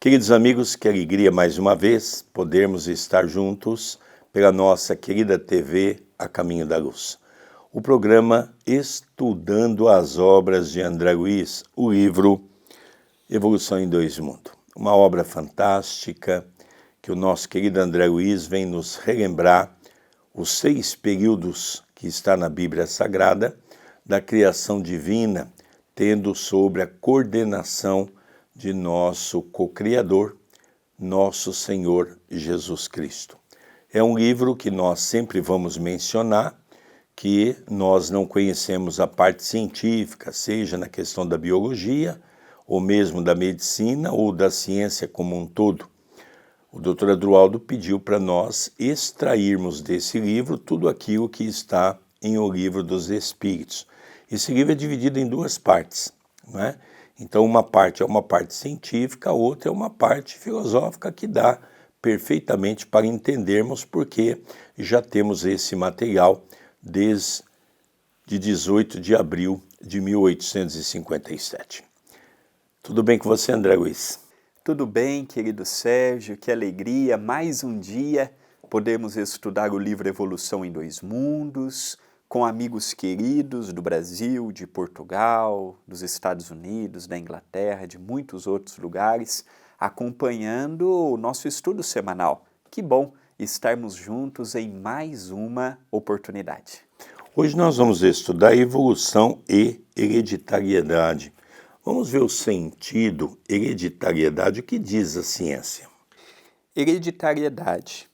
Queridos amigos, que alegria mais uma vez podermos estar juntos pela nossa querida TV A Caminho da Luz. O programa Estudando as Obras de André Luiz, o livro Evolução em Dois Mundos. Uma obra fantástica que o nosso querido André Luiz vem nos relembrar os 6 períodos que está na Bíblia Sagrada da criação divina, tendo sobre a coordenação de nosso co-criador, nosso Senhor Jesus Cristo. É um livro que nós sempre vamos mencionar, que nós não conhecemos a parte científica, seja na questão da biologia, ou mesmo da medicina, ou da ciência como um todo. O Dr. Adroaldo pediu para nós extrairmos desse livro tudo aquilo que está em O Livro dos Espíritos. Esse livro é dividido em 2 partes, não é? Então uma parte é uma parte científica, a outra é uma parte filosófica que dá perfeitamente para entendermos porque já temos esse material desde 18 de abril de 1857. Tudo bem com você, André Luiz? Tudo bem, querido Sérgio, que alegria, mais um dia podemos estudar o livro Evolução em Dois Mundos, com amigos queridos do Brasil, de Portugal, dos Estados Unidos, da Inglaterra, de muitos outros lugares, acompanhando o nosso estudo semanal. Que bom estarmos juntos em mais uma oportunidade. Hoje nós vamos estudar evolução e hereditariedade. Vamos ver o sentido, hereditariedade, o que diz a ciência. Hereditariedade,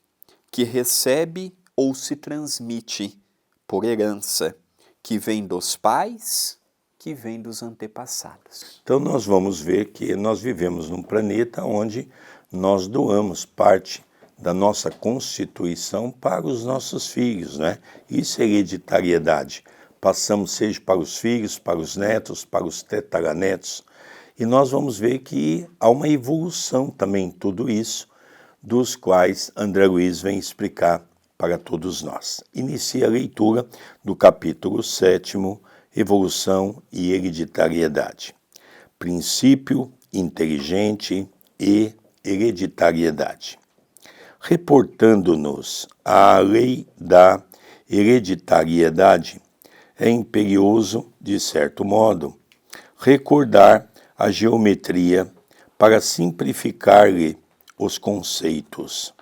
que recebe ou se transmite por herança, que vem dos pais, que vem dos antepassados. Então nós vamos ver que nós vivemos num planeta onde nós doamos parte da nossa constituição para os nossos filhos, né? Isso é hereditariedade. Passamos seja para os filhos, para os netos, para os tetaranetos. E nós vamos ver que há uma evolução também em tudo isso, dos quais André Luiz vem explicar para todos nós. Inicia a leitura do capítulo 7º, Evolução e Hereditariedade. Princípio inteligente e hereditariedade. Reportando-nos à lei da hereditariedade, é imperioso, de certo modo, recordar a geometria para simplificar-lhe os conceitos.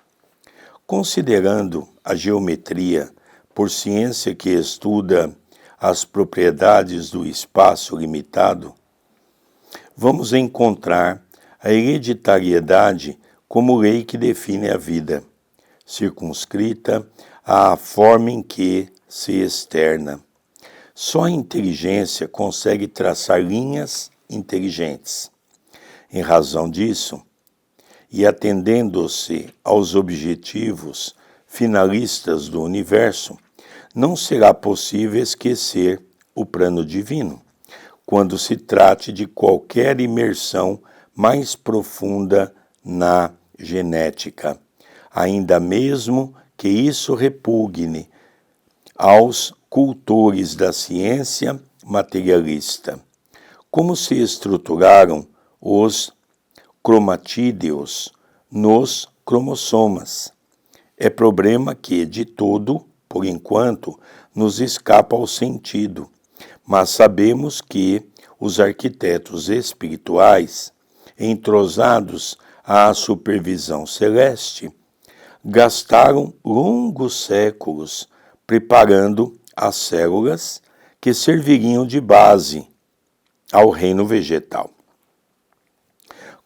Considerando a geometria por ciência que estuda as propriedades do espaço limitado, vamos encontrar a hereditariedade como lei que define a vida, circunscrita à forma em que se externa. Só a inteligência consegue traçar linhas inteligentes. Em razão disso, e atendendo-se aos objetivos finalistas do universo, não será possível esquecer o plano divino, quando se trate de qualquer imersão mais profunda na genética, ainda mesmo que isso repugne aos cultores da ciência materialista. Como se estruturaram os cromatídeos nos cromossomas? É problema que, de todo, por enquanto, nos escapa ao sentido, mas sabemos que os arquitetos espirituais, entrosados à supervisão celeste, gastaram longos séculos preparando as células que serviriam de base ao reino vegetal,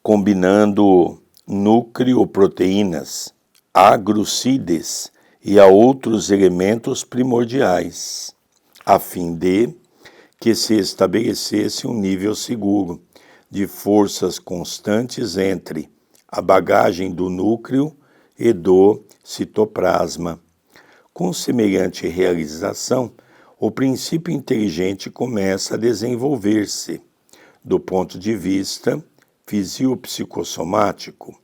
combinando nucleoproteínas, agrucídeos e a outros elementos primordiais, a fim de que se estabelecesse um nível seguro de forças constantes entre a bagagem do núcleo e do citoplasma. Com semelhante realização, o princípio inteligente começa a desenvolver-se do ponto de vista fisiopsicossomático.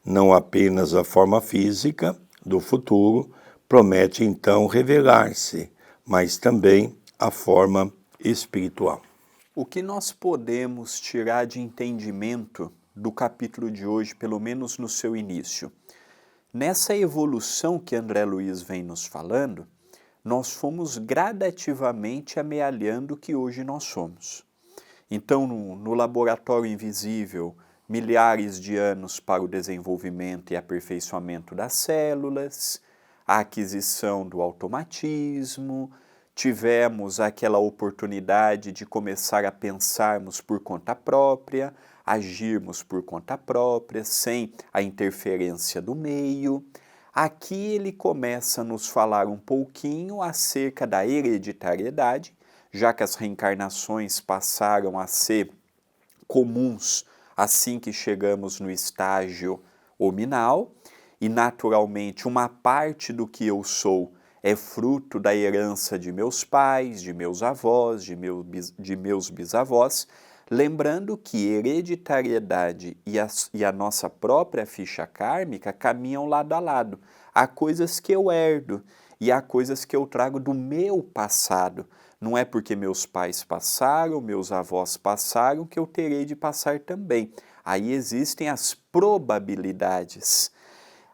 Não apenas a forma física do futuro promete então revelar-se, mas também a forma espiritual. O que nós podemos tirar de entendimento do capítulo de hoje, pelo menos no seu início. Nessa evolução que André Luiz vem nos falando, nós fomos gradativamente amealhando o que hoje nós somos. Então, no laboratório invisível, milhares de anos para o desenvolvimento e aperfeiçoamento das células, a aquisição do automatismo, tivemos aquela oportunidade de começar a pensarmos por conta própria, agirmos por conta própria, sem a interferência do meio. Aqui ele começa a nos falar um pouquinho acerca da hereditariedade, já que as reencarnações passaram a ser comuns assim que chegamos no estágio hominal, e naturalmente uma parte do que eu sou é fruto da herança de meus pais, de meus avós, de meus bisavós, lembrando que hereditariedade e a nossa própria ficha kármica caminham lado a lado. Há coisas que eu herdo e há coisas que eu trago do meu passado. Não é porque meus pais passaram, meus avós passaram, que eu terei de passar também. Aí existem as probabilidades.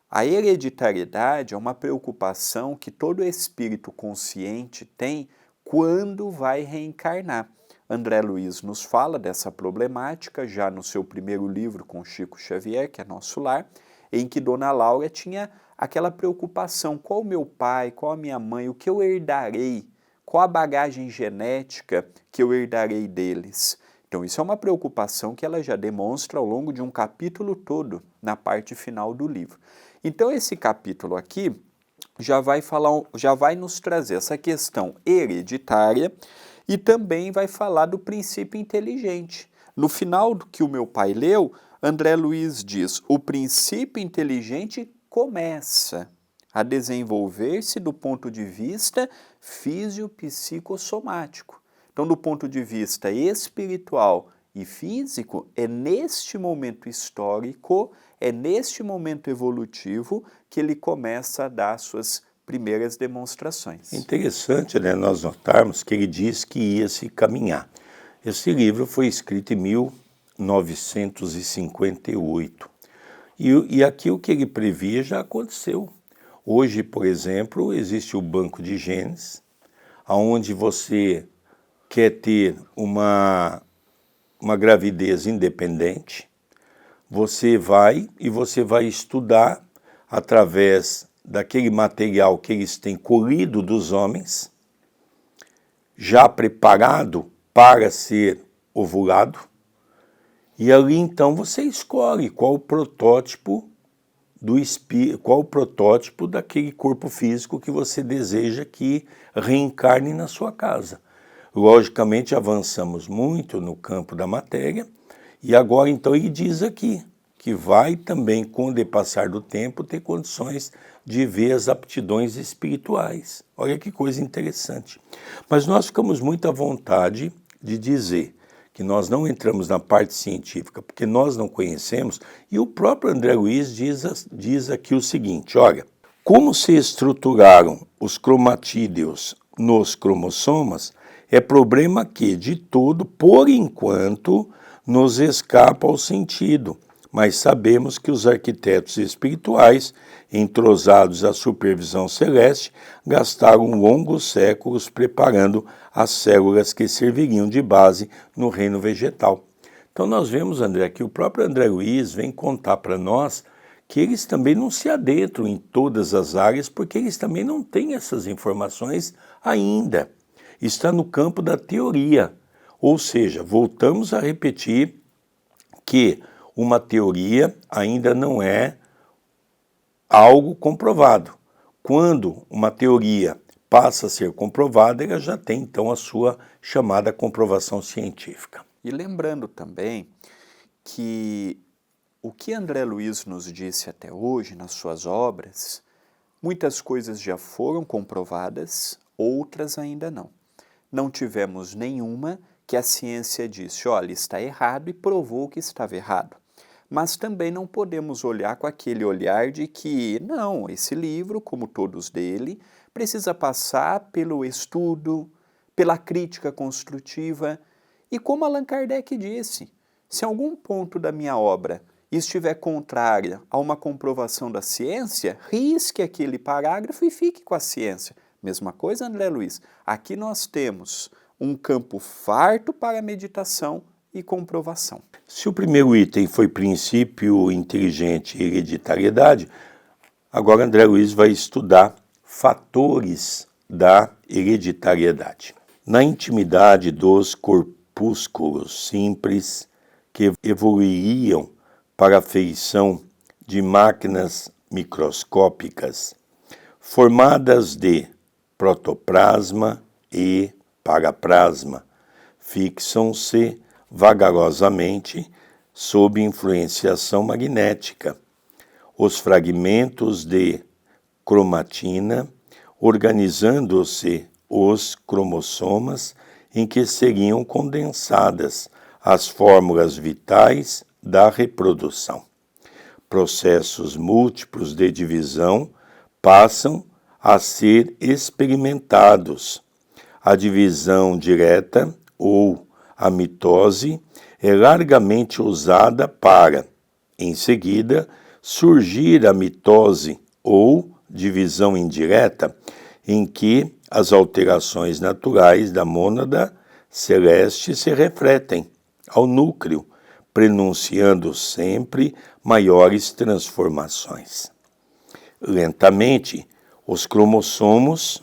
A hereditariedade é uma preocupação que todo espírito consciente tem quando vai reencarnar. André Luiz nos fala dessa problemática já no seu primeiro livro com Chico Xavier, que é Nosso Lar, em que Dona Laura tinha aquela preocupação: qual o meu pai, qual a minha mãe, o que eu herdarei? Qual a bagagem genética que eu herdarei deles? Então isso é uma preocupação que ela já demonstra ao longo de um capítulo todo, na parte final do livro. Então esse capítulo aqui já vai nos trazer essa questão hereditária e também vai falar do princípio inteligente. No final do que o meu pai leu, André Luiz diz: o princípio inteligente começa a desenvolver-se do ponto de vista físio-psicossomático. Então, do ponto de vista espiritual e físico, é neste momento histórico, é neste momento evolutivo que ele começa a dar suas primeiras demonstrações. Interessante, né, nós notarmos que ele diz que ia se caminhar. Esse livro foi escrito em 1958. E aqui o que ele previa já aconteceu. Hoje, por exemplo, existe o banco de genes, onde você quer ter uma gravidez independente, você vai estudar através daquele material que eles têm colhido dos homens, já preparado para ser ovulado, e ali então você escolhe qual o protótipo daquele corpo físico que você deseja que reencarne na sua casa. Logicamente avançamos muito no campo da matéria, e agora então ele diz aqui que vai também, com o depassar do tempo, ter condições de ver as aptidões espirituais. Olha que coisa interessante. Mas nós ficamos muito à vontade de dizer que nós não entramos na parte científica, porque nós não conhecemos, e o próprio André Luiz diz aqui o seguinte: olha, como se estruturaram os cromatídeos nos cromossomas, é problema que, de todo, por enquanto, nos escapa ao sentido, mas sabemos que os arquitetos espirituais, entrosados à supervisão celeste, gastaram longos séculos preparando as células que serviriam de base no reino vegetal. Então nós vemos, André, que o próprio André Luiz vem contar para nós que eles também não se adentram em todas as áreas, porque eles também não têm essas informações ainda. Está no campo da teoria, ou seja, voltamos a repetir que uma teoria ainda não é algo comprovado. Quando uma teoria passa a ser comprovada, ela já tem então a sua chamada comprovação científica. E lembrando também que o que André Luiz nos disse até hoje nas suas obras, muitas coisas já foram comprovadas, outras ainda não. Não tivemos nenhuma que a ciência disse: olha, está errado, e provou que estava errado. Mas também não podemos olhar com aquele olhar de que, não, esse livro, como todos dele, precisa passar pelo estudo, pela crítica construtiva. E como Allan Kardec disse, Se algum ponto da minha obra estiver contrária a uma comprovação da ciência, risque aquele parágrafo e fique com a ciência. Mesma coisa, André Luiz. Aqui nós temos um campo farto para meditação e comprovação. Se o primeiro item foi princípio inteligente e hereditariedade, agora André Luiz vai estudar fatores da hereditariedade. Na intimidade dos corpúsculos simples que evoluiriam para a feição de máquinas microscópicas, formadas de protoplasma e paraplasma, fixam-se vagarosamente sob influenciação magnética. Os fragmentos de cromatina, organizando-se os cromossomas em que seriam condensadas as fórmulas vitais da reprodução. Processos múltiplos de divisão passam a ser experimentados. A divisão direta ou a mitose é largamente usada para, em seguida, surgir a mitose ou divisão indireta, em que as alterações naturais da mônada celeste se refletem ao núcleo, prenunciando sempre maiores transformações. Lentamente, os cromossomas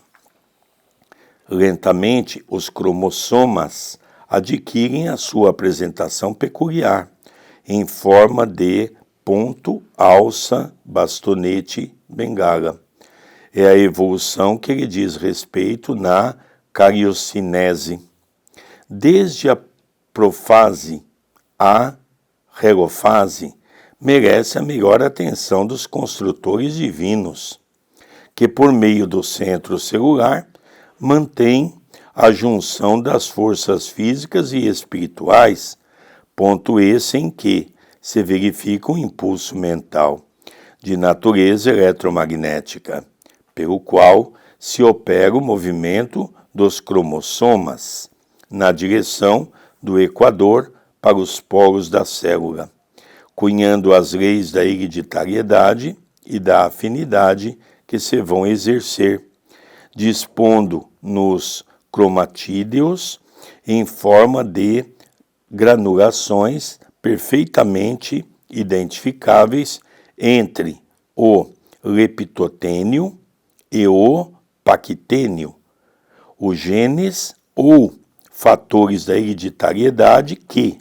adquirem a sua apresentação peculiar, em forma de ponto, alça, bastonete, bengala. É a evolução que lhe diz respeito na cariocinese. Desde a profase à relofase, merece a melhor atenção dos construtores divinos, que por meio do centro celular mantém a junção das forças físicas e espirituais, ponto esse em que se verifica um impulso mental de natureza eletromagnética, pelo qual se opera o movimento dos cromossomas na direção do equador para os polos da célula, cunhando as leis da hereditariedade e da afinidade que se vão exercer, dispondo nos cromatídeos em forma de granulações perfeitamente identificáveis entre o leptotênio e o paquitênio, os genes ou fatores da hereditariedade que,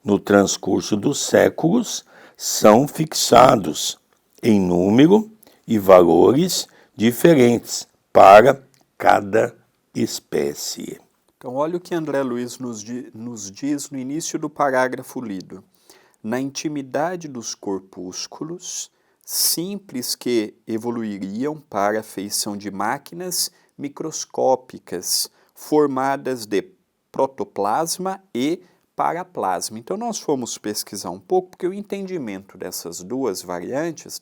no transcurso dos séculos, são fixados em número e valores diferentes para cada espécie. Então, olha o que André Luiz nos diz no início do parágrafo lido. Na intimidade dos corpúsculos simples que evoluiriam para a feição de máquinas microscópicas formadas de protoplasma e paraplasma. Então, nós fomos pesquisar um pouco, porque o entendimento dessas duas variantes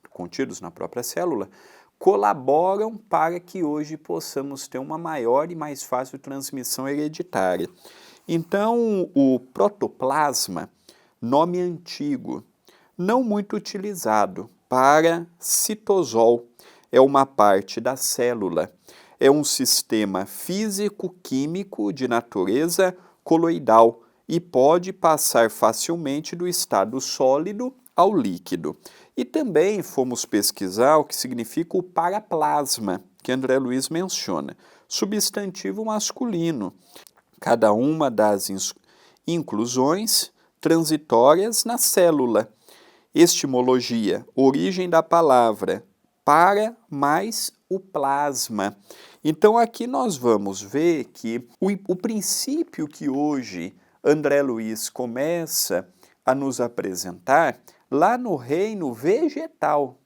contidos na própria célula colaboram para que hoje possamos ter uma maior e mais fácil transmissão hereditária. Então, o protoplasma, nome antigo, não muito utilizado, para citosol, é uma parte da célula, é um sistema físico-químico de natureza coloidal e pode passar facilmente do estado sólido ao líquido. E também fomos pesquisar o que significa o paraplasma, que André Luiz menciona, substantivo masculino, cada uma das inclusões transitórias na célula. Estimologia, origem da palavra, para mais o plasma. Então aqui nós vamos ver que o princípio que hoje André Luiz começa a nos apresentar lá no reino vegetal.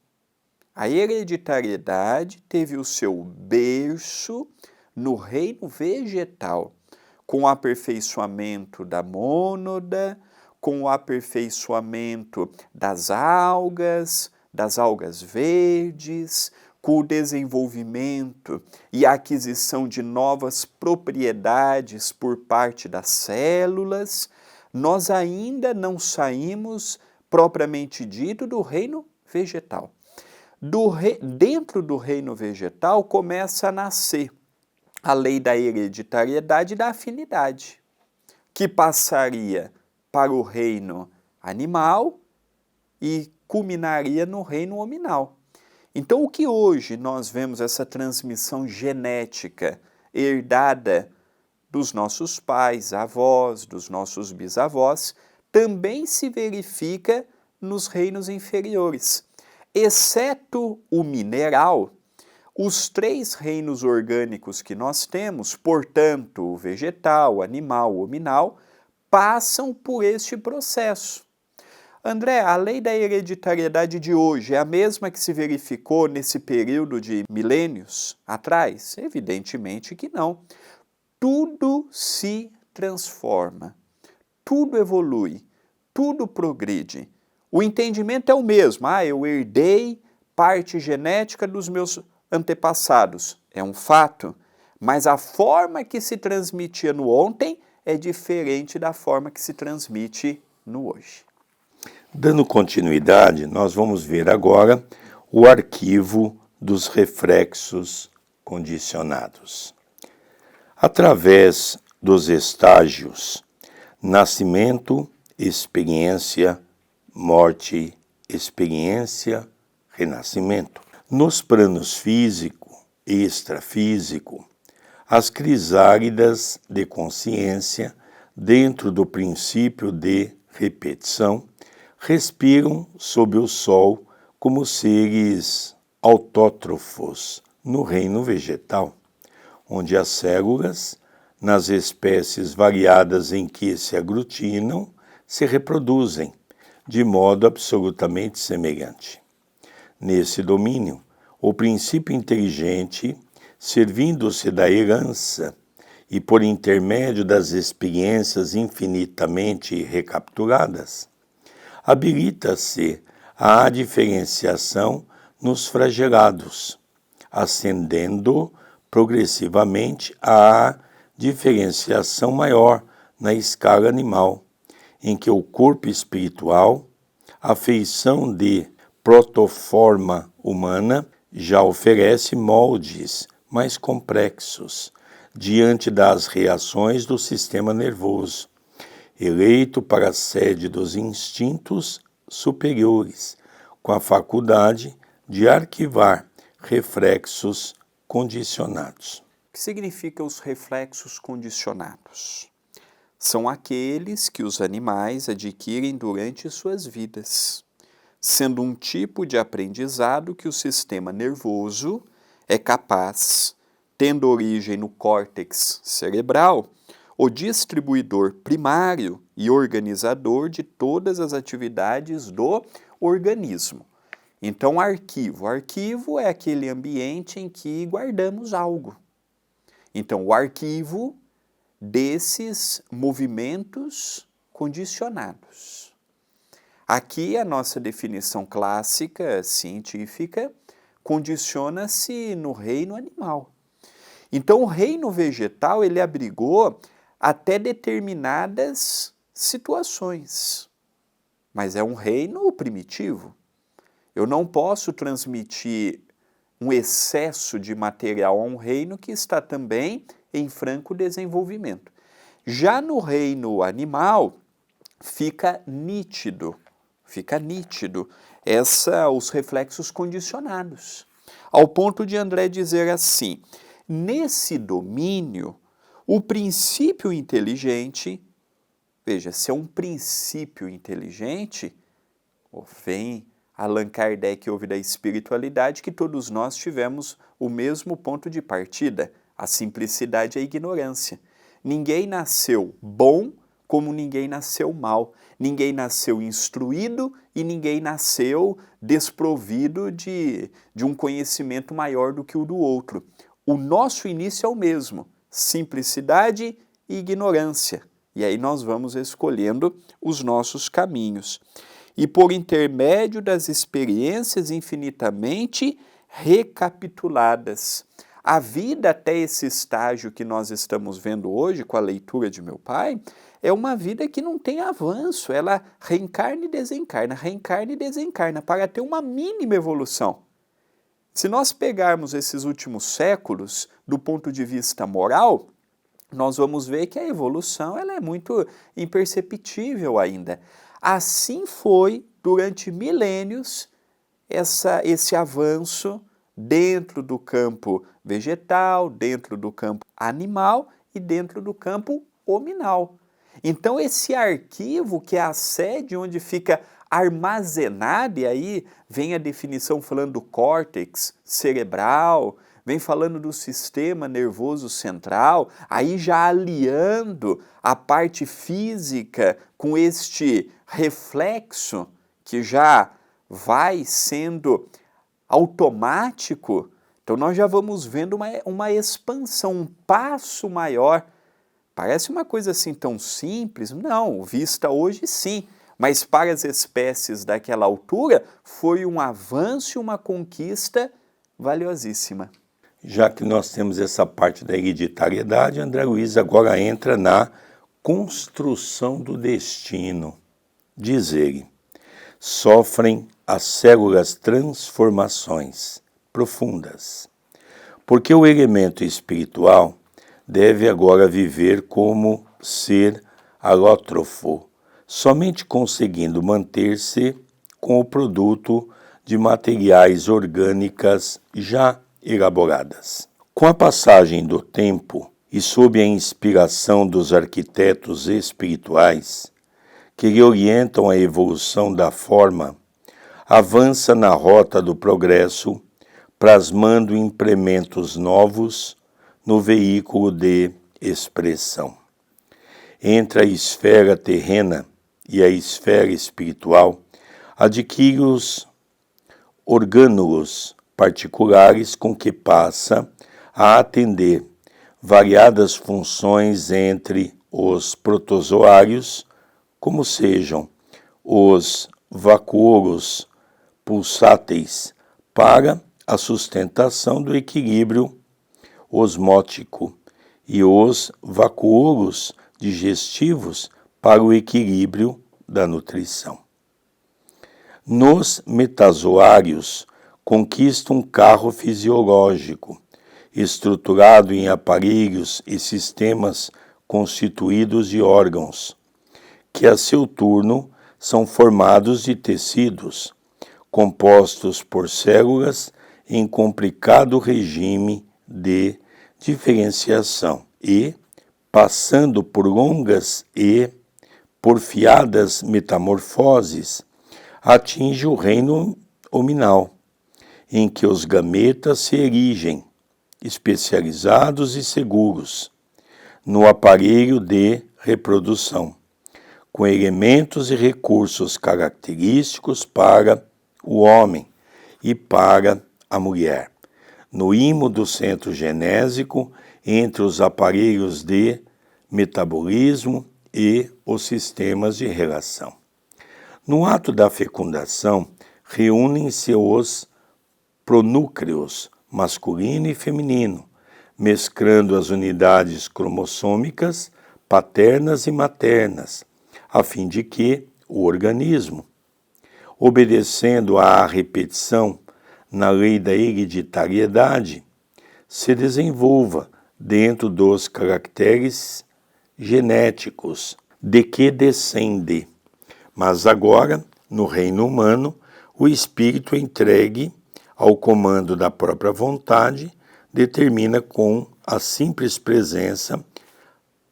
A hereditariedade teve o seu berço no reino vegetal, com o aperfeiçoamento da mônada, com o aperfeiçoamento das algas verdes, com o desenvolvimento e a aquisição de novas propriedades por parte das células, nós ainda não saímos, propriamente dito, do reino vegetal. Dentro do reino vegetal começa a nascer a lei da hereditariedade e da afinidade, que passaria para o reino animal e culminaria no reino hominal. Então, o que hoje nós vemos, essa transmissão genética herdada dos nossos pais, avós, dos nossos bisavós, também se verifica nos reinos inferiores. Exceto o mineral, os 3 reinos orgânicos que nós temos, portanto, o vegetal, o animal, o hominal, passam por este processo. André, a lei da hereditariedade de hoje é a mesma que se verificou nesse período de milênios atrás? Evidentemente que não. Tudo se transforma, tudo evolui, tudo progride. O entendimento é o mesmo. Eu herdei parte genética dos meus antepassados. É um fato. Mas a forma que se transmitia no ontem é diferente da forma que se transmite no hoje. Dando continuidade, nós vamos ver agora o arquivo dos reflexos condicionados. Através dos estágios nascimento, experiência, morte, experiência, renascimento. Nos planos físico e extrafísico, as crisálidas de consciência, dentro do princípio de repetição, respiram sob o sol como seres autótrofos no reino vegetal, onde as células, nas espécies variadas em que se aglutinam, se reproduzem de modo absolutamente semelhante. Nesse domínio, o princípio inteligente, servindo-se da herança e por intermédio das experiências infinitamente recapituladas, habilita-se à diferenciação nos flagelados, ascendendo progressivamente à diferenciação maior na escala animal, em que o corpo espiritual, a feição de protoforma humana, já oferece moldes mais complexos diante das reações do sistema nervoso, eleito para a sede dos instintos superiores, com a faculdade de arquivar reflexos condicionados. O que significa os reflexos condicionados? São aqueles que os animais adquirem durante suas vidas, sendo um tipo de aprendizado que o sistema nervoso é capaz, tendo origem no córtex cerebral, o distribuidor primário e organizador de todas as atividades do organismo. Então, arquivo. Arquivo é aquele ambiente em que guardamos algo. Então, o arquivo desses movimentos condicionados. Aqui a nossa definição clássica, científica, condiciona-se no reino animal. Então, o reino vegetal, ele abrigou até determinadas situações. Mas é um reino primitivo. Eu não posso transmitir um excesso de material a um reino que está também em franco desenvolvimento. Já no reino animal, fica nítido os reflexos condicionados. Ao ponto de André dizer assim, nesse domínio, o princípio inteligente, veja, se é um princípio inteligente, vem Allan Kardec ouve da espiritualidade que todos nós tivemos o mesmo ponto de partida, a simplicidade e a ignorância. Ninguém nasceu bom como ninguém nasceu mal. Ninguém nasceu instruído e ninguém nasceu desprovido de um conhecimento maior do que o do outro. O nosso início é o mesmo, simplicidade e ignorância. E aí nós vamos escolhendo os nossos caminhos. E por intermédio das experiências infinitamente recapituladas, a vida até esse estágio que nós estamos vendo hoje com a leitura de meu pai, é uma vida que não tem avanço, ela reencarna e desencarna, para ter uma mínima evolução. Se nós pegarmos esses últimos séculos, do ponto de vista moral, nós vamos ver que a evolução ela é muito imperceptível ainda. Assim foi, durante milênios, esse avanço dentro do campo vegetal, dentro do campo animal e dentro do campo hominal. Então esse arquivo que é a sede onde fica armazenado, e aí vem a definição falando do córtex cerebral, vem falando do sistema nervoso central, aí já aliando a parte física com este reflexo que já vai sendo automático, então nós já vamos vendo uma expansão, um passo maior. Parece uma coisa assim tão simples? Não, vista hoje sim, mas para as espécies daquela altura foi um avanço e uma conquista valiosíssima. Já que nós temos essa parte da hereditariedade, André Luiz agora entra na construção do destino. Diz ele, sofrem as células transformações profundas, porque o elemento espiritual deve agora viver como ser alótrofo, somente conseguindo manter-se com o produto de materiais orgânicas já elaboradas. Com a passagem do tempo e sob a inspiração dos arquitetos espirituais, que lhe orientam a evolução da forma, avança na rota do progresso, plasmando implementos novos no veículo de expressão. Entre a esfera terrena e a esfera espiritual, adquire os orgânulos particulares com que passa a atender variadas funções entre os protozoários, como sejam os vacuolos pulsáteis, para a sustentação do equilíbrio osmótico e os vacuolos digestivos para o equilíbrio da nutrição. Nos metazoários, conquista um carro fisiológico, estruturado em aparelhos e sistemas constituídos de órgãos, que a seu turno são formados de tecidos, compostos por células em complicado regime de diferenciação e, passando por longas e porfiadas metamorfoses, atinge o reino hominal, em que os gametas se erigem, especializados e seguros, no aparelho de reprodução, com elementos e recursos característicos para o homem e para a mulher, no imo do centro genésico entre os aparelhos de metabolismo e os sistemas de relação. No ato da fecundação, reúnem-se os pronúcleos masculino e feminino, mesclando as unidades cromossômicas paternas e maternas, a fim de que o organismo, obedecendo à repetição na lei da hereditariedade, se desenvolva dentro dos caracteres genéticos de que descende. Mas agora, no reino humano, o espírito entregue ao comando da própria vontade determina com a simples presença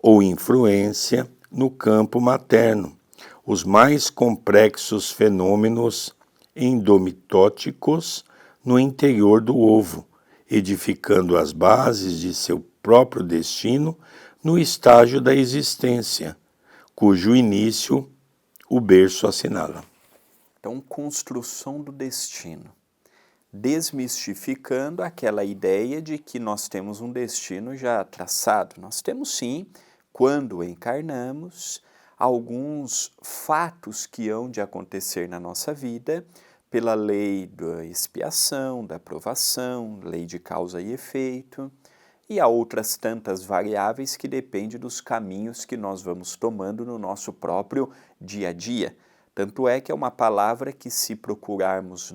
ou influência no campo materno os mais complexos fenômenos endomitóticos no interior do ovo, edificando as bases de seu próprio destino no estágio da existência, cujo início o berço assinala. Então, construção do destino. Desmistificando aquela ideia de que nós temos um destino já traçado. Nós temos sim, quando encarnamos, alguns fatos que hão de acontecer na nossa vida, pela lei da expiação, da provação, lei de causa e efeito, e há outras tantas variáveis que dependem dos caminhos que nós vamos tomando no nosso próprio dia a dia. Tanto é que é uma palavra que, se procurarmos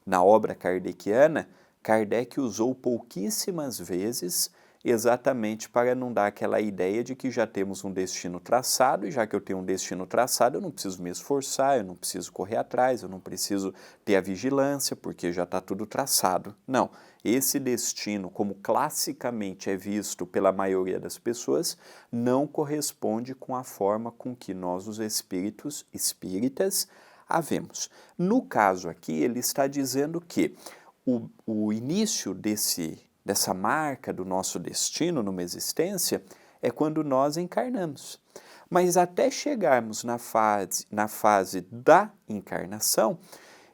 na obra kardeciana, Kardec usou pouquíssimas vezes, exatamente para não dar aquela ideia de que já temos um destino traçado, e já que eu tenho um destino traçado, eu não preciso me esforçar, eu não preciso correr atrás, eu não preciso ter a vigilância, porque já está tudo traçado. Não, esse destino, como classicamente é visto pela maioria das pessoas, não corresponde com a forma com que nós, os espíritas, a vemos. No caso aqui, ele está dizendo que o início dessa marca do nosso destino numa existência é quando nós encarnamos. Mas até chegarmos na fase da encarnação,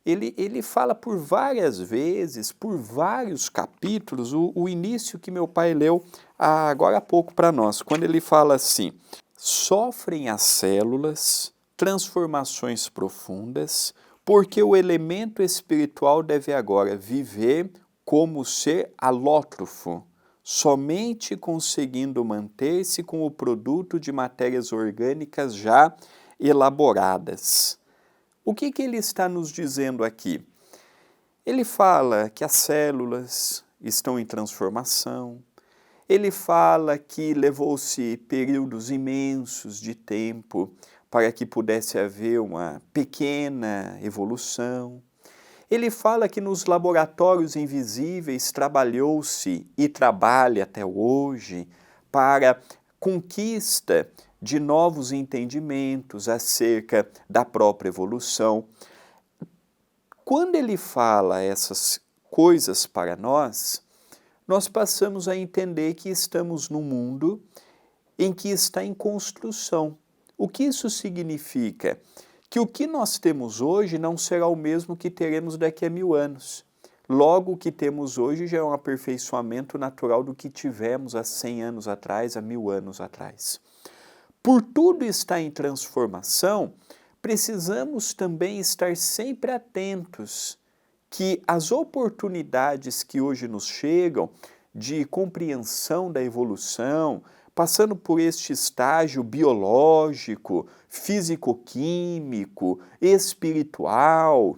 ele fala por várias vezes, por vários capítulos, o início que meu pai leu agora há pouco para nós, quando ele fala assim: sofrem as células transformações profundas, porque o elemento espiritual deve agora viver como ser alótrofo, somente conseguindo manter-se com o produto de matérias orgânicas já elaboradas. O que ele está nos dizendo aqui? Ele fala que as células estão em transformação, ele fala que levou-se períodos imensos de tempo para que pudesse haver uma pequena evolução. Ele fala que nos laboratórios invisíveis trabalhou-se e trabalha até hoje para conquista de novos entendimentos acerca da própria evolução. Quando ele fala essas coisas para nós passamos a entender que estamos num mundo em que está em construção. O que isso significa? Que o que nós temos hoje não será o mesmo que teremos daqui a 1000 anos. Logo, o que temos hoje já é um aperfeiçoamento natural do que tivemos há 100 anos atrás, há 1000 anos atrás. Por tudo estar em transformação, precisamos também estar sempre atentos que as oportunidades que hoje nos chegam de compreensão da evolução, passando por este estágio biológico, físico-químico, espiritual,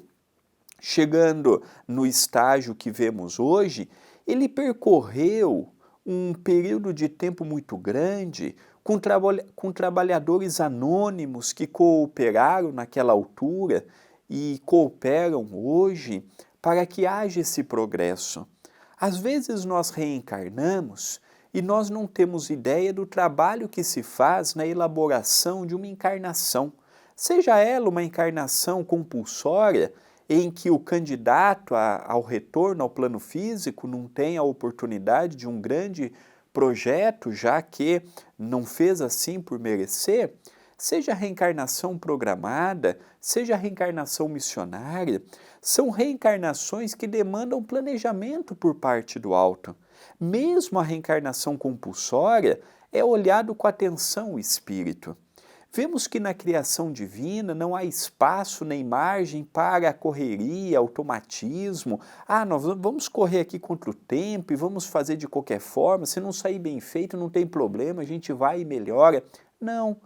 chegando no estágio que vemos hoje, ele percorreu um período de tempo muito grande com trabalhadores anônimos que cooperaram naquela altura e cooperam hoje para que haja esse progresso. Às vezes nós reencarnamos e nós não temos ideia do trabalho que se faz na elaboração de uma encarnação. Seja ela uma encarnação compulsória, em que o candidato ao retorno ao plano físico não tem a oportunidade de um grande projeto, já que não fez assim por merecer, seja a reencarnação programada, seja a reencarnação missionária, são reencarnações que demandam planejamento por parte do alto. Mesmo a reencarnação compulsória é olhado com atenção o espírito. Vemos que na criação divina não há espaço nem margem para a correria, automatismo. Nós vamos correr aqui contra o tempo e vamos fazer de qualquer forma, se não sair bem feito não tem problema, a gente vai e melhora. Não.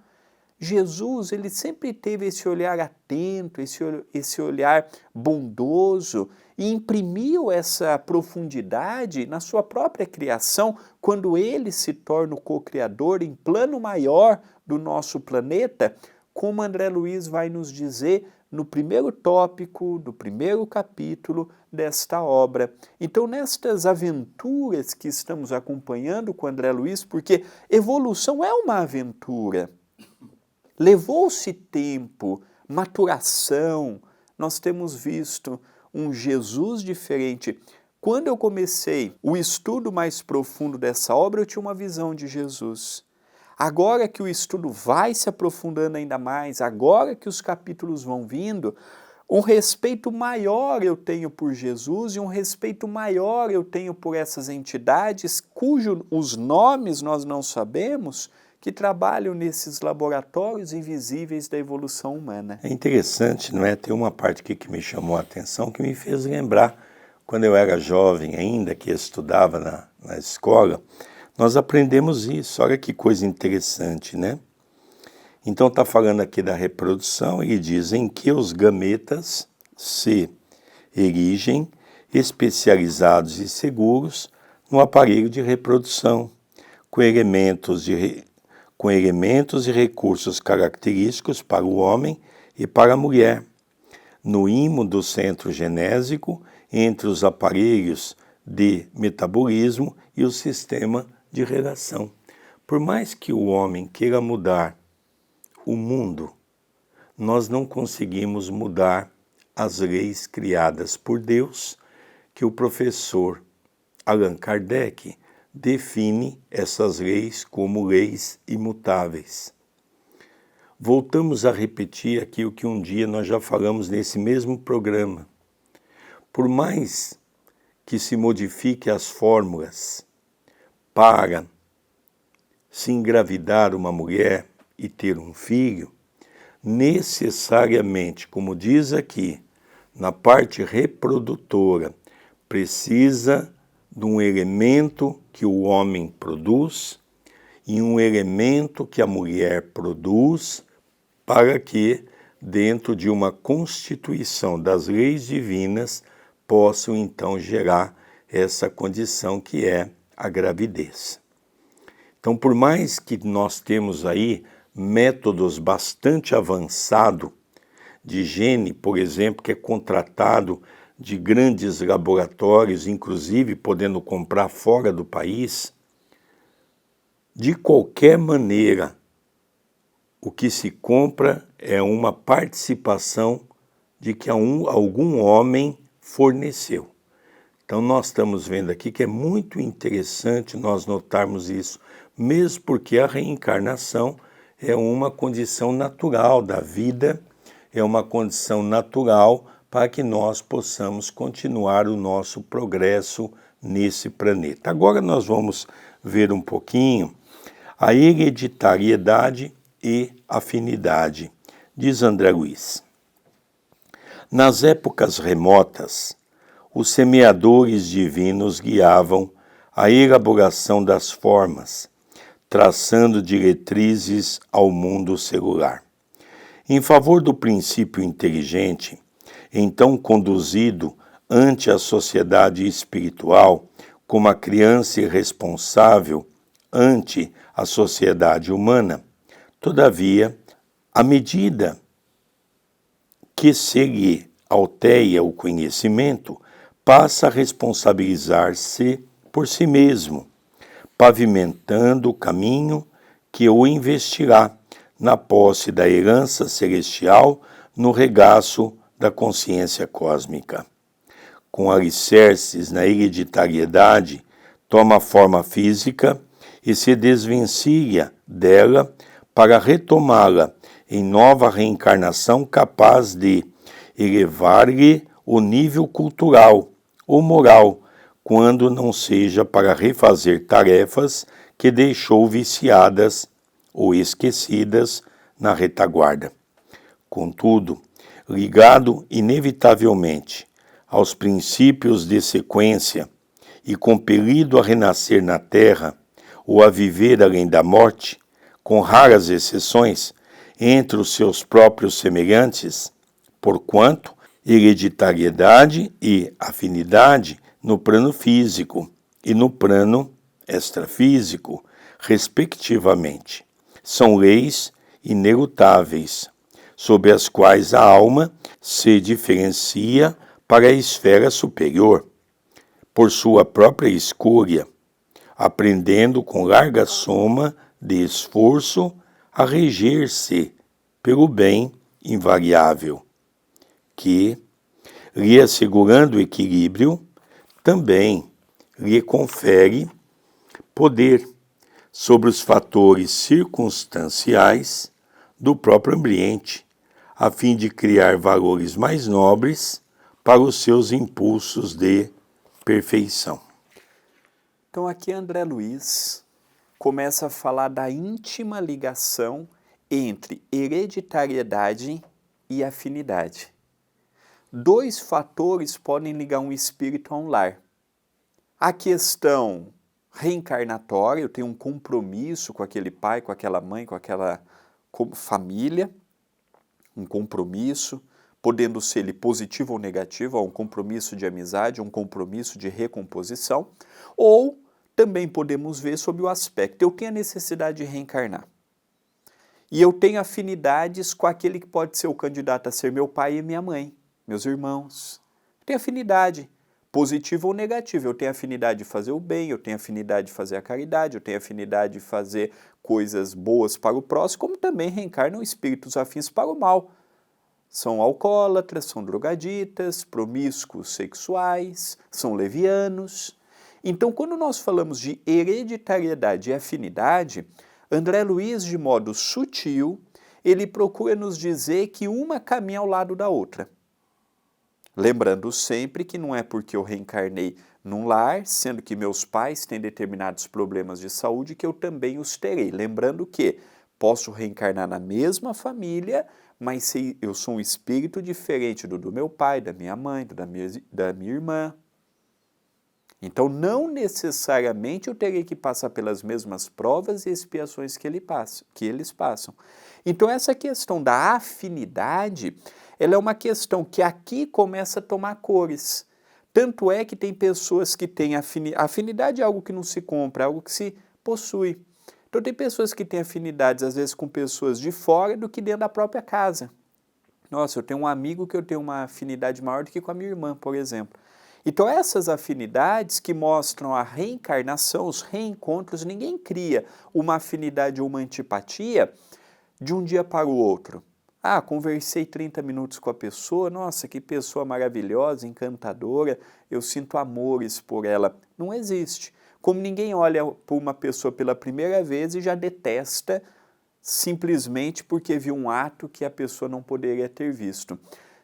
Jesus, ele sempre teve esse olhar atento, esse olhar bondoso e imprimiu essa profundidade na sua própria criação quando ele se torna o co-criador em plano maior do nosso planeta, como André Luiz vai nos dizer no primeiro tópico do primeiro capítulo desta obra. Então, nestas aventuras que estamos acompanhando com André Luiz, porque evolução é uma aventura, levou-se tempo, maturação, nós temos visto um Jesus diferente. Quando eu comecei o estudo mais profundo dessa obra, eu tinha uma visão de Jesus. Agora que o estudo vai se aprofundando ainda mais, agora que os capítulos vão vindo, um respeito maior eu tenho por Jesus e um respeito maior eu tenho por essas entidades, cujos os nomes nós não sabemos, que trabalham nesses laboratórios invisíveis da evolução humana. É interessante, não é? Tem uma parte aqui que me chamou a atenção, que me fez lembrar, quando eu era jovem ainda, que estudava na escola, nós aprendemos isso. Olha que coisa interessante, né? Então está falando aqui da reprodução e dizem que os gametas se erigem especializados e seguros no aparelho de reprodução, com elementos e recursos característicos para o homem e para a mulher, no imo do centro genésico, entre os aparelhos de metabolismo e o sistema de relação. Por mais que o homem queira mudar o mundo, nós não conseguimos mudar as leis criadas por Deus, que o professor Allan Kardec define essas leis como leis imutáveis. Voltamos a repetir aqui o que um dia nós já falamos nesse mesmo programa. Por mais que se modifique as fórmulas para se engravidar uma mulher e ter um filho, necessariamente, como diz aqui, na parte reprodutora, precisa de um elemento que o homem produz e um elemento que a mulher produz para que, dentro de uma constituição das leis divinas, possam então gerar essa condição que é a gravidez. Então, por mais que nós temos aí métodos bastante avançados de gene, por exemplo, que é contratado de grandes laboratórios, inclusive podendo comprar fora do país, de qualquer maneira, o que se compra é uma participação de que algum homem forneceu. Então nós estamos vendo aqui que é muito interessante nós notarmos isso, mesmo porque a reencarnação é uma condição natural da vida, é uma condição natural para que nós possamos continuar o nosso progresso nesse planeta. Agora nós vamos ver um pouquinho a hereditariedade e afinidade, diz André Luiz. Nas épocas remotas, os semeadores divinos guiavam a elaboração das formas, traçando diretrizes ao mundo celular. Em favor do princípio inteligente, então conduzido ante a sociedade espiritual como a criança irresponsável ante a sociedade humana, todavia, à medida que se lhe alteia o conhecimento, passa a responsabilizar-se por si mesmo, pavimentando o caminho que o investirá na posse da herança celestial no regaço da consciência cósmica. Com alicerces na hereditariedade, toma forma física e se desvencilha dela para retomá-la em nova reencarnação capaz de elevar-lhe o nível cultural ou moral, quando não seja para refazer tarefas que deixou viciadas ou esquecidas na retaguarda. Contudo, ligado inevitavelmente aos princípios de sequência e compelido a renascer na Terra ou a viver além da morte, com raras exceções, entre os seus próprios semelhantes, porquanto hereditariedade e afinidade no plano físico e no plano extrafísico, respectivamente, são leis inelutáveis, sob as quais a alma se diferencia para a esfera superior, por sua própria escolha, aprendendo com larga soma de esforço a reger-se pelo bem invariável, que, lhe assegurando o equilíbrio, também lhe confere poder sobre os fatores circunstanciais do próprio ambiente, a fim de criar valores mais nobres para os seus impulsos de perfeição. Então aqui André Luiz começa a falar da íntima ligação entre hereditariedade e afinidade. Dois fatores podem ligar um espírito a um lar. A questão reencarnatória, eu tenho um compromisso com aquele pai, com aquela mãe, com aquela família, um compromisso, podendo ser ele positivo ou negativo, um compromisso de amizade, um compromisso de recomposição, ou também podemos ver sob o aspecto, eu tenho a necessidade de reencarnar. E eu tenho afinidades com aquele que pode ser o candidato a ser meu pai e minha mãe, meus irmãos. Eu tenho afinidade, positiva ou negativa. Eu tenho afinidade de fazer o bem, eu tenho afinidade de fazer a caridade, eu tenho afinidade de fazer coisas boas para o próximo, como também reencarnam espíritos afins para o mal. São alcoólatras, são drogaditas, promíscuos sexuais, são levianos. Então, quando nós falamos de hereditariedade e afinidade, André Luiz, de modo sutil, ele procura nos dizer que uma caminha ao lado da outra. Lembrando sempre que não é porque eu reencarnei num lar, sendo que meus pais têm determinados problemas de saúde, que eu também os terei. Lembrando que posso reencarnar na mesma família, mas se eu sou um espírito diferente do meu pai, da minha mãe, da minha irmã. Então, não necessariamente eu terei que passar pelas mesmas provas e expiações que eles passam. Então, essa questão da afinidade, ela é uma questão que aqui começa a tomar cores. Tanto é que tem pessoas que têm afinidade é algo que não se compra, é algo que se possui. Então, tem pessoas que têm afinidades, às vezes, com pessoas de fora do que dentro da própria casa. Nossa, eu tenho um amigo que eu tenho uma afinidade maior do que com a minha irmã, por exemplo. Então, essas afinidades que mostram a reencarnação, os reencontros, ninguém cria uma afinidade ou uma antipatia de um dia para o outro. Ah, conversei 30 minutos com a pessoa, nossa, que pessoa maravilhosa, encantadora, eu sinto amores por ela. Não existe. Como ninguém olha para uma pessoa pela primeira vez e já detesta simplesmente porque viu um ato que a pessoa não poderia ter visto.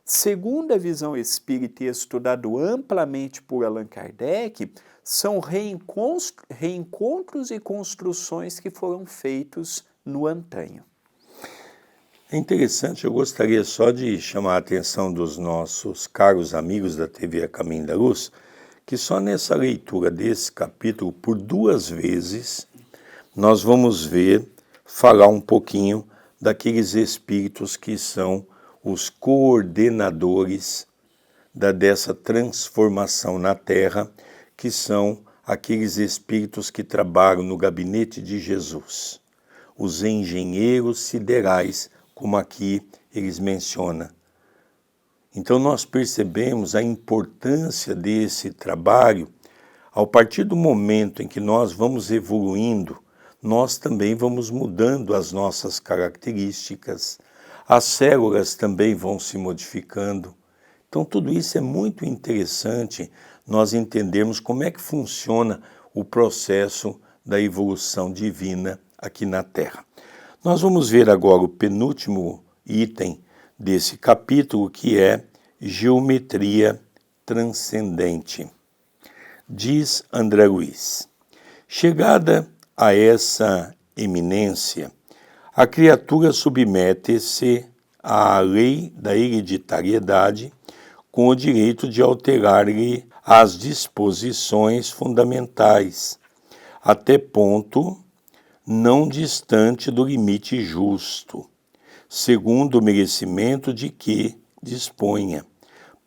Segundo a visão espírita e estudado amplamente por Allan Kardec, são reencontros e construções que foram feitos no antanho. É interessante, eu gostaria só de chamar a atenção dos nossos caros amigos da TV A Caminho da Luz, que só nessa leitura desse capítulo, por 2 vezes, nós vamos falar um pouquinho daqueles espíritos que são os coordenadores dessa transformação na Terra, que são aqueles espíritos que trabalham no gabinete de Jesus, os engenheiros siderais, como aqui eles mencionam. Então nós percebemos a importância desse trabalho. Ao partir do momento em que nós vamos evoluindo, nós também vamos mudando as nossas características, as células também vão se modificando. Então tudo isso é muito interessante nós entendermos como é que funciona o processo da evolução divina aqui na Terra. Nós vamos ver agora o penúltimo item desse capítulo, que é geometria transcendente. Diz André Luiz: chegada a essa eminência, a criatura submete-se à lei da hereditariedade com o direito de alterar-lhe as disposições fundamentais, até ponto não distante do limite justo, segundo o merecimento de que disponha,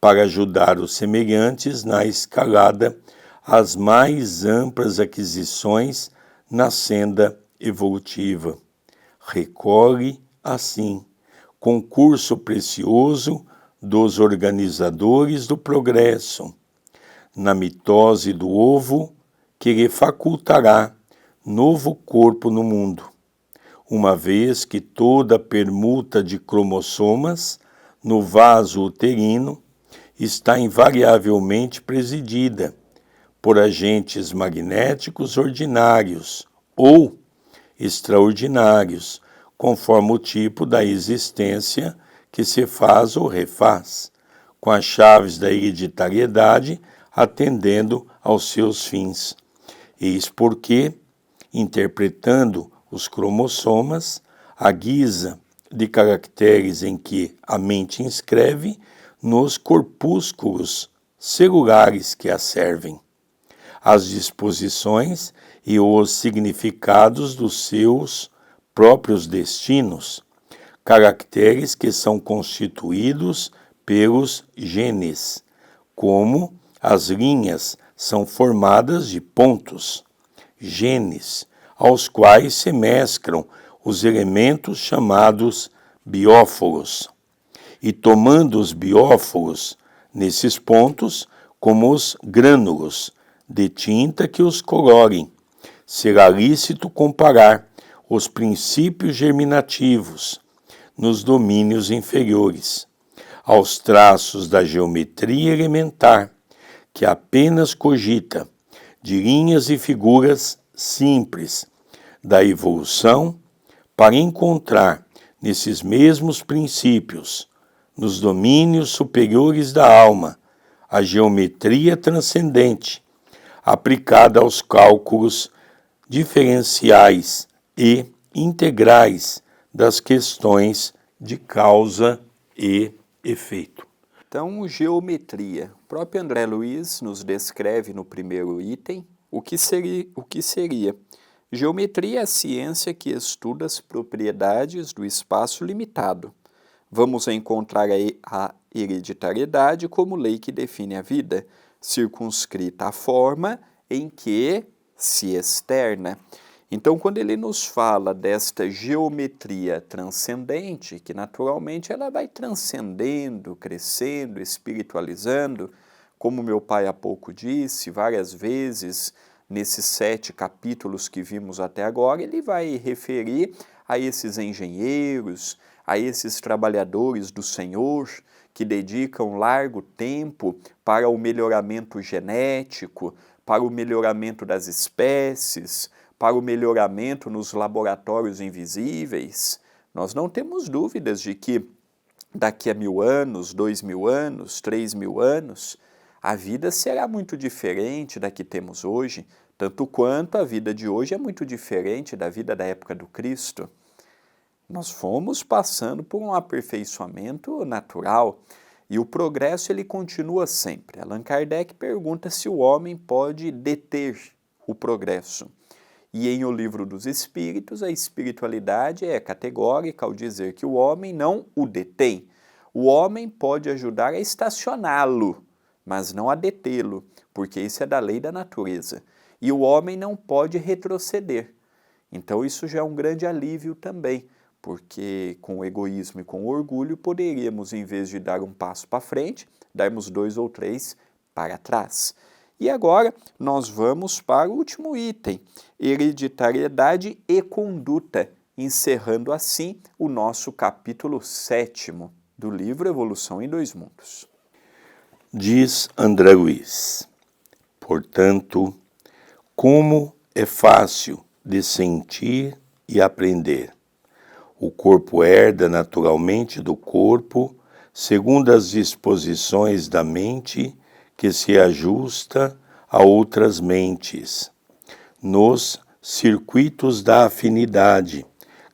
para ajudar os semelhantes na escalada às mais amplas aquisições na senda evolutiva. Recolhe, assim, concurso precioso dos organizadores do progresso, na mitose do ovo que lhe facultará novo corpo no mundo, uma vez que toda permuta de cromossomas no vaso uterino está invariavelmente presidida por agentes magnéticos ordinários ou extraordinários, conforme o tipo da existência que se faz ou refaz, com as chaves da hereditariedade atendendo aos seus fins. Eis porque interpretando os cromossomas à guisa de caracteres em que a mente inscreve nos corpúsculos celulares que a servem, as disposições e os significados dos seus próprios destinos, caracteres que são constituídos pelos genes, como as linhas são formadas de pontos, genes, aos quais se mesclam os elementos chamados bióforos, e tomando os bióforos nesses pontos como os grânulos de tinta que os colorem, será lícito comparar os princípios germinativos nos domínios inferiores aos traços da geometria elementar, que apenas cogita de linhas e figuras simples da evolução, para encontrar nesses mesmos princípios, nos domínios superiores da alma, a geometria transcendente, aplicada aos cálculos diferenciais e integrais das questões de causa e efeito. Então, geometria. O próprio André Luiz nos descreve no primeiro item o que seria. Geometria é a ciência que estuda as propriedades do espaço limitado. Vamos encontrar a hereditariedade como lei que define a vida, circunscrita à forma em que se externa. Então, quando ele nos fala desta geometria transcendente, que naturalmente ela vai transcendendo, crescendo, espiritualizando, como meu pai há pouco disse, várias vezes, nesses 7 capítulos que vimos até agora, ele vai referir a esses engenheiros, a esses trabalhadores do Senhor, que dedicam largo tempo para o melhoramento genético, para o melhoramento das espécies, para o melhoramento nos laboratórios invisíveis. Nós não temos dúvidas de que daqui a 1000 anos, 2000 anos, 3000 anos, a vida será muito diferente da que temos hoje, tanto quanto a vida de hoje é muito diferente da vida da época do Cristo. Nós fomos passando por um aperfeiçoamento natural e o progresso ele continua sempre. Allan Kardec pergunta se o homem pode deter o progresso. E em O Livro dos Espíritos, a espiritualidade é categórica ao dizer que o homem não o detém. O homem pode ajudar a estacioná-lo, mas não a detê-lo, porque isso é da lei da natureza. E o homem não pode retroceder. Então isso já é um grande alívio também, porque com o egoísmo e com o orgulho poderíamos, em vez de dar um passo para frente, darmos 2 ou 3 para trás. E agora nós vamos para o último item, hereditariedade e conduta, encerrando assim o nosso capítulo 7º do livro Evolução em 2 Mundos. Diz André Luiz: portanto, como é fácil de sentir e aprender. O corpo herda naturalmente do corpo, segundo as disposições da mente, que se ajusta a outras mentes, nos circuitos da afinidade,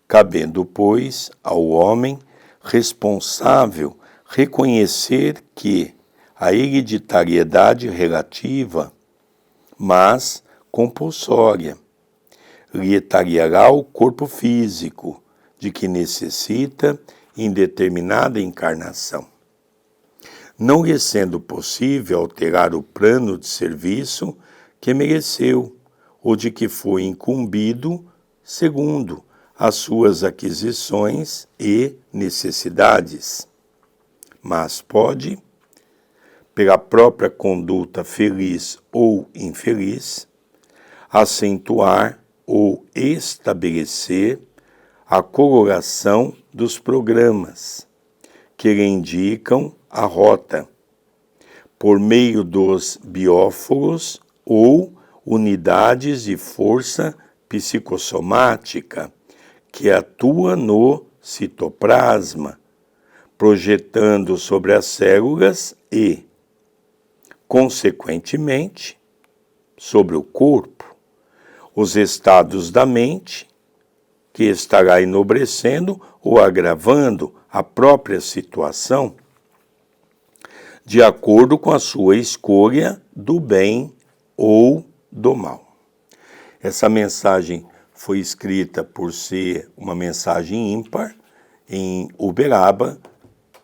cabendo, pois, ao homem responsável reconhecer que a hereditariedade relativa, mas compulsória, lhe tariará o corpo físico, de que necessita em determinada encarnação. Não lhe sendo possível alterar o plano de serviço que mereceu, ou de que foi incumbido, segundo as suas aquisições e necessidades. Mas pode, pela própria conduta feliz ou infeliz, acentuar ou estabelecer a coloração dos programas que lhe indicam a rota, por meio dos bióforos ou unidades de força psicossomática que atua no citoplasma, projetando sobre as células e, consequentemente, sobre o corpo, os estados da mente, que estará enobrecendo ou agravando a própria situação, de acordo com a sua escolha do bem ou do mal. Essa mensagem foi escrita por ser uma mensagem ímpar em Uberaba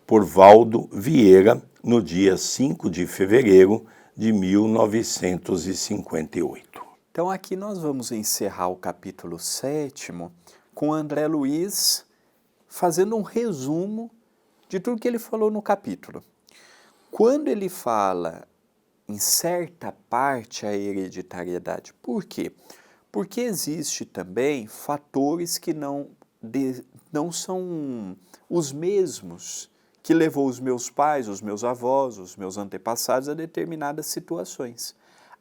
por Valdo Vieira no dia 5 de fevereiro de 1958. Então aqui nós vamos encerrar o capítulo 7º com André Luiz fazendo um resumo de tudo que ele falou no capítulo. Quando ele fala em certa parte a hereditariedade, por quê? Porque existe também fatores que não são os mesmos que levou os meus pais, os meus avós, os meus antepassados a determinadas situações.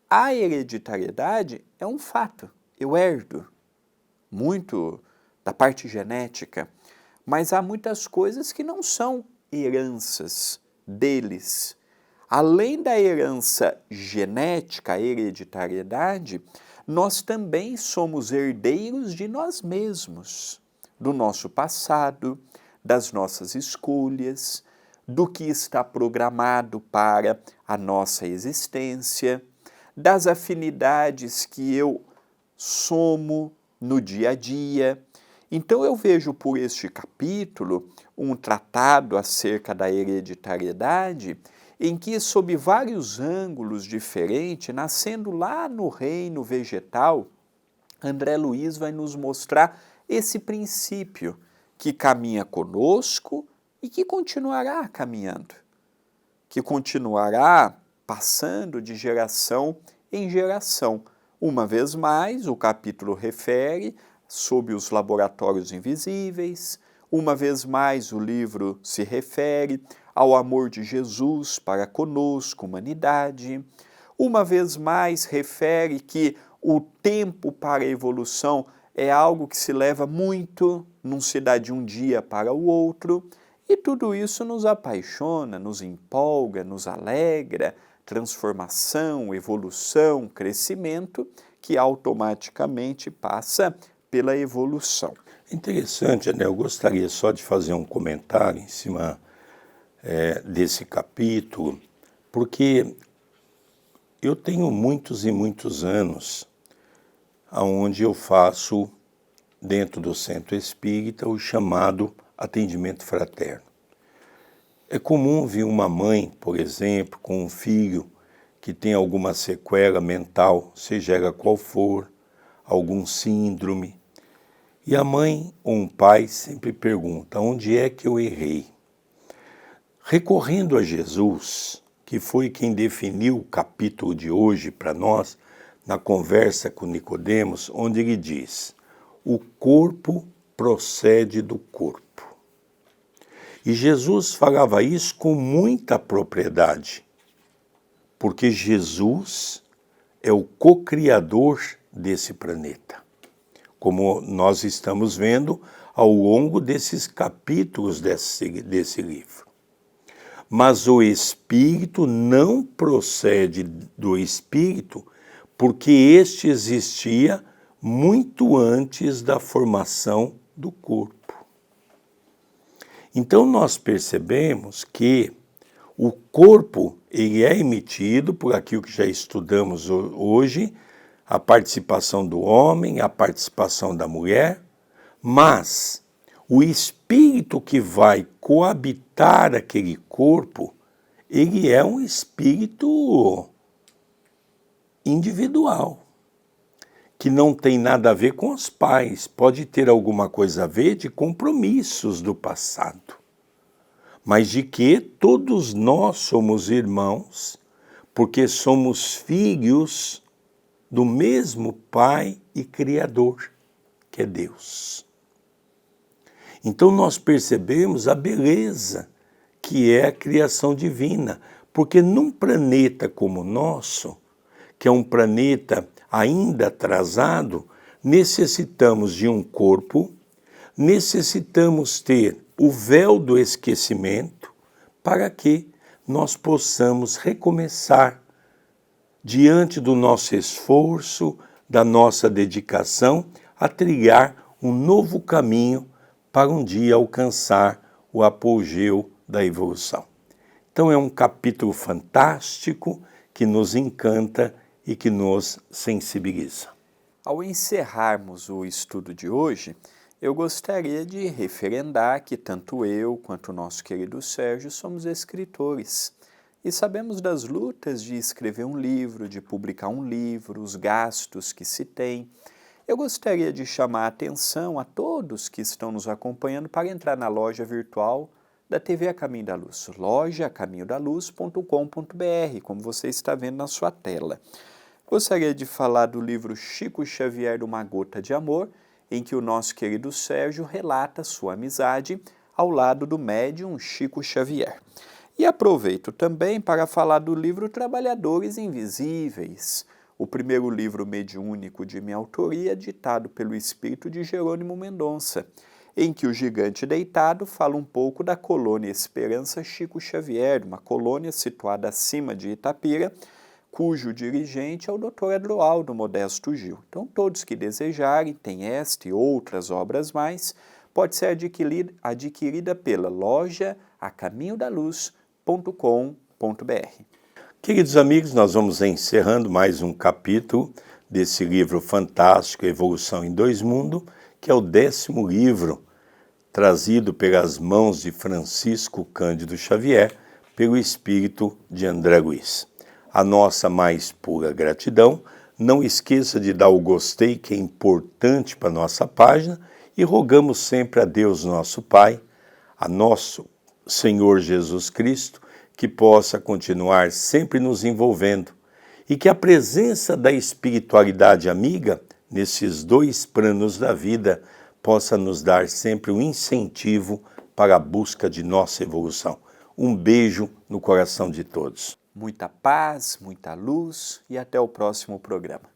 A hereditariedade é um fato, eu herdo muito da parte genética, mas há muitas coisas que não são heranças deles. Além da herança genética, a hereditariedade, nós também somos herdeiros de nós mesmos, do nosso passado, das nossas escolhas, do que está programado para a nossa existência, das afinidades que eu somo no dia a dia. Então eu vejo por este capítulo um tratado acerca da hereditariedade em que, sob vários ângulos diferentes, nascendo lá no reino vegetal, André Luiz vai nos mostrar esse princípio que caminha conosco e que continuará caminhando, que continuará passando de geração em geração. Uma vez mais, o capítulo refere sobre os laboratórios invisíveis, uma vez mais o livro se refere ao amor de Jesus para conosco, humanidade, uma vez mais refere que o tempo para a evolução é algo que se leva muito, não se dá de um dia para o outro, e tudo isso nos apaixona, nos empolga, nos alegra, transformação, evolução, crescimento, que automaticamente passa pela evolução. Interessante, né? Eu gostaria só de fazer um comentário em cima desse capítulo, porque eu tenho muitos e muitos anos onde eu faço, dentro do Centro Espírita, o chamado atendimento fraterno. É comum ver uma mãe, por exemplo, com um filho que tem alguma sequela mental, seja ela qual for, algum síndrome, e a mãe ou um pai sempre pergunta: onde é que eu errei? Recorrendo a Jesus, que foi quem definiu o capítulo de hoje para nós, na conversa com Nicodemos, onde ele diz: o corpo procede do corpo. E Jesus falava isso com muita propriedade, porque Jesus é o co-criador desse planeta, como nós estamos vendo ao longo desses capítulos desse livro. Mas o Espírito não procede do Espírito, porque este existia muito antes da formação do corpo. Então nós percebemos que o corpo ele é emitido por aquilo que já estudamos hoje, a participação do homem, a participação da mulher, mas o espírito que vai coabitar aquele corpo, ele é um espírito individual, que não tem nada a ver com os pais, pode ter alguma coisa a ver de compromissos do passado, mas de que todos nós somos irmãos, porque somos filhos do mesmo Pai e Criador, que é Deus. Então nós percebemos a beleza que é a criação divina, porque num planeta como o nosso, que é um planeta ainda atrasado, necessitamos de um corpo, necessitamos ter o véu do esquecimento para que nós possamos recomeçar diante do nosso esforço, da nossa dedicação a trilhar um novo caminho para um dia alcançar o apogeu da evolução. Então é um capítulo fantástico que nos encanta e que nos sensibiliza. Ao encerrarmos o estudo de hoje, eu gostaria de referendar que tanto eu quanto o nosso querido Sérgio somos escritores e sabemos das lutas de escrever um livro, de publicar um livro, os gastos que se tem. Eu gostaria de chamar a atenção a todos que estão nos acompanhando para entrar na loja virtual da TV A Caminho da Luz, loja-acaminhodaluz.com.br, como você está vendo na sua tela. Gostaria de falar do livro Chico Xavier, Uma Gota de Amor, em que o nosso querido Sérgio relata sua amizade ao lado do médium Chico Xavier. E aproveito também para falar do livro Trabalhadores Invisíveis, o primeiro livro mediúnico de minha autoria, ditado pelo espírito de Jerônimo Mendonça, em que o gigante deitado fala um pouco da colônia Esperança Chico Xavier, uma colônia situada acima de Itapira, cujo dirigente é o Dr. Adroaldo Modesto Gil. Então, todos que desejarem, tem esta e outras obras mais, pode ser adquirida pela loja acaminhodaluz.com.br. Queridos amigos, nós vamos encerrando mais um capítulo desse livro fantástico, Evolução em Dois Mundos, que é o 10º livro trazido pelas mãos de Francisco Cândido Xavier, pelo espírito de André Luiz. A nossa mais pura gratidão. Não esqueça de dar o gostei, que é importante para a nossa página, e rogamos sempre a Deus nosso Pai, a nosso Senhor Jesus Cristo, que possa continuar sempre nos envolvendo e que a presença da espiritualidade amiga nesses dois planos da vida possa nos dar sempre um incentivo para a busca de nossa evolução. Um beijo no coração de todos. Muita paz, muita luz e até o próximo programa.